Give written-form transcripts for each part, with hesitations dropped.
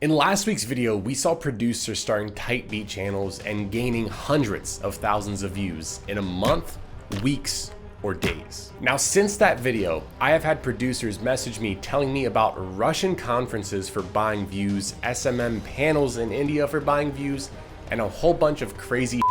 In last week's video, we saw producers starting tight beat channels and gaining hundreds of thousands of views in a month, weeks, or days. Now, since that video, I have had producers message me telling me about Russian conferences for buying views, SMM panels in India for buying views, and a whole bunch of crazy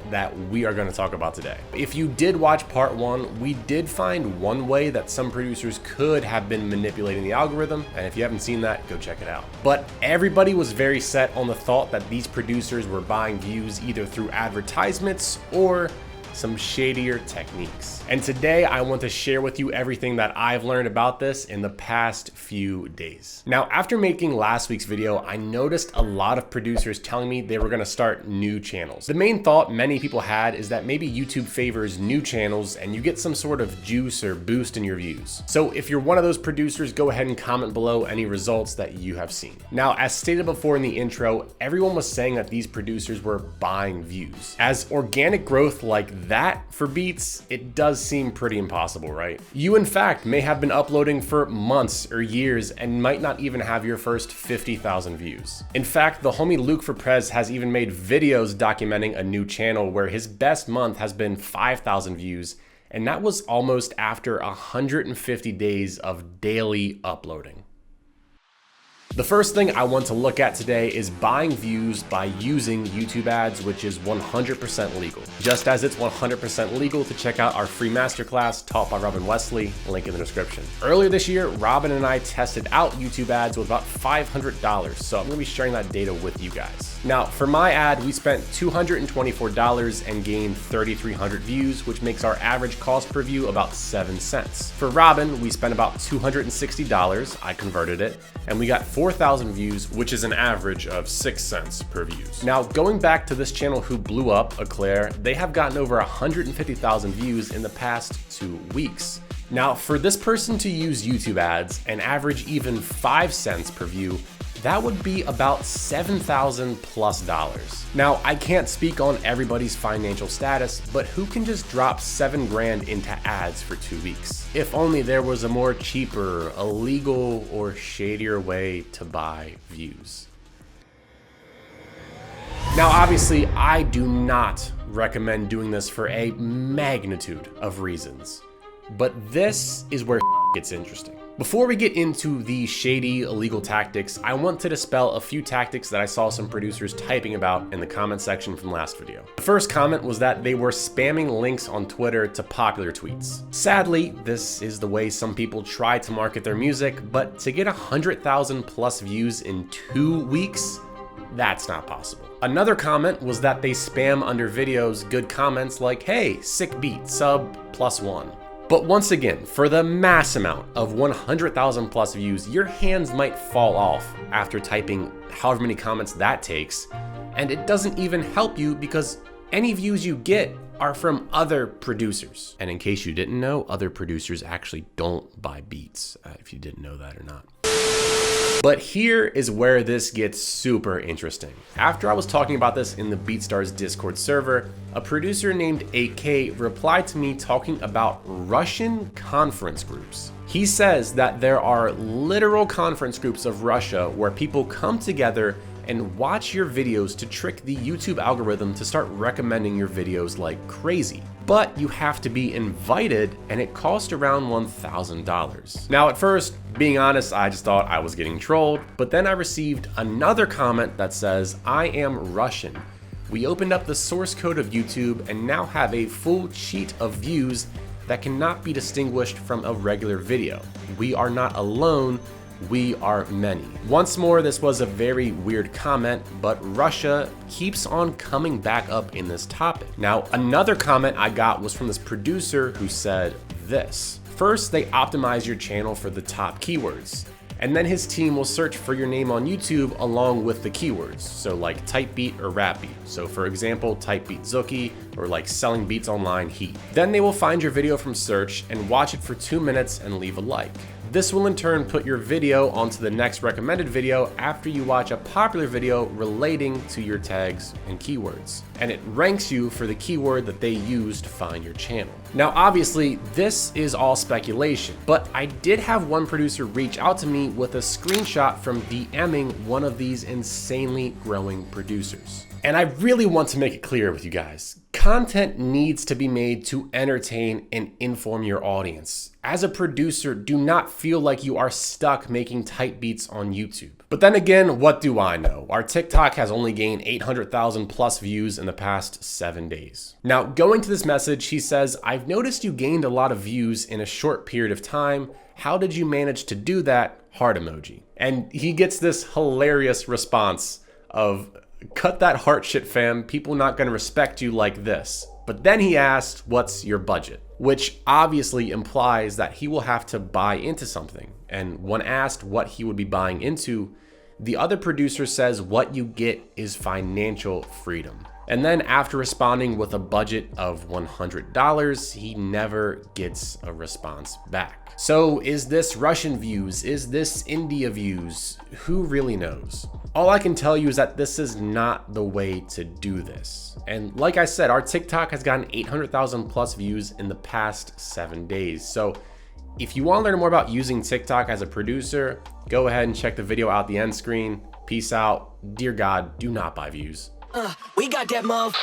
that we are going to talk about today. If you did watch part one, we did find one way that some producers could have been manipulating the algorithm, and if you haven't seen that, go check it out. But everybody was very set on the thought that these producers were buying views either through advertisements or some shadier techniques. And today I want to share with you everything that I've learned about this in the past few days. Now, after making last week's video, I noticed a lot of producers telling me they were gonna start new channels. The main thought many people had is that maybe YouTube favors new channels and you get some sort of juice or boost in your views. So if you're one of those producers, go ahead and comment below any results that you have seen. Now, as stated before in the intro, everyone was saying that these producers were buying views. As organic growth like that for beats, it does seem pretty impossible, right? You in fact may have been uploading for months or years and might not even have your first 50,000 views. In fact, the homie Luke for Prez has even made videos documenting a new channel where his best month has been 5,000 views, and that was almost after 150 days of daily uploading. The first thing I want to look at today is buying views by using YouTube ads, which is 100% legal. Just as it's 100% legal to check out our free masterclass taught by Robin Wesley, link in the description. Earlier this year, Robin and I tested out YouTube ads with about $500, so I'm gonna be sharing that data with you guys. Now, for my ad, we spent $224 and gained 3,300 views, which makes our average cost per view about 7 cents. For Robin, we spent about $260, I converted it, and we got 4,000 views, which is an average of 6 cents per views. Now, going back to this channel who blew up, Eclair, they have gotten over 150,000 views in the past 2 weeks. Now, for this person to use YouTube ads and average even 5 cents per view, that would be about $7,000 plus. Now, I can't speak on everybody's financial status, but who can just drop 7 grand into ads for 2 weeks? If only there was a more cheaper, illegal, or shadier way to buy views. Now, obviously, I do not recommend doing this for a magnitude of reasons, but this is where gets interesting. Before we get into the shady illegal tactics, I want to dispel a few tactics that I saw some producers typing about in the comment section from last video. The first comment was that they were spamming links on Twitter to popular tweets. Sadly, this is the way some people try to market their music, but to get 100,000 plus views in 2 weeks, that's not possible. Another comment was that they spam under videos good comments like, hey, sick beat, sub +1. But once again, for the mass amount of 100,000 plus views, your hands might fall off after typing however many comments that takes, and it doesn't even help you because any views you get are from other producers. And in case you didn't know, other producers actually don't buy beats, if you didn't know that or not. But here is where this gets super interesting. After I was talking about this in the BeatStars Discord server, a producer named AK replied to me talking about Russian conference groups. He says that there are literal conference groups of Russia where people come together and watch your videos to trick the YouTube algorithm to start recommending your videos like crazy. But you have to be invited, and it costs around $1,000. Now, at first, being honest, I just thought I was getting trolled, but then I received another comment that says, I am Russian. We opened up the source code of YouTube and now have a full sheet of views that cannot be distinguished from a regular video. We are not alone. We are many. Once more, this was a very weird comment, but Russia keeps on coming back up in this topic. Now, another comment I got was from this producer who said this. First, they optimize your channel for the top keywords, and then his team will search for your name on YouTube along with the keywords. So like type beat or rap beat. So for example, type beat Zuki, or like selling beats online Heat. Then they will find your video from search and watch it for 2 minutes and leave a like. This will in turn put your video onto the next recommended video after you watch a popular video relating to your tags and keywords. And it ranks you for the keyword that they use to find your channel. Now, obviously, this is all speculation, but I did have one producer reach out to me with a screenshot from DMing one of these insanely growing producers. And I really want to make it clear with you guys. Content needs to be made to entertain and inform your audience. As a producer, do not feel like you are stuck making tight beats on YouTube. But then again, what do I know? Our TikTok has only gained 800,000 plus views in the past 7 days. Now, going to this message, he says, "I've noticed you gained a lot of views in a short period of time. How did you manage to do that?" Heart emoji. And he gets this hilarious response of, "Cut that heart shit, fam. People not gonna respect you like this." But then he asked, "What's your budget?" Which obviously implies that he will have to buy into something. And when asked what he would be buying into, the other producer says what you get is financial freedom. And then after responding with a budget of $100, he never gets a response back. So is this Russian views? Is this India views? Who really knows? All I can tell you is that this is not the way to do this. And like I said, our TikTok has gotten 800,000 plus views in the past 7 days. So if you want to learn more about using TikTok as a producer, go ahead and check the video out the end screen. Peace out. Dear God, do not buy views. We got that mother.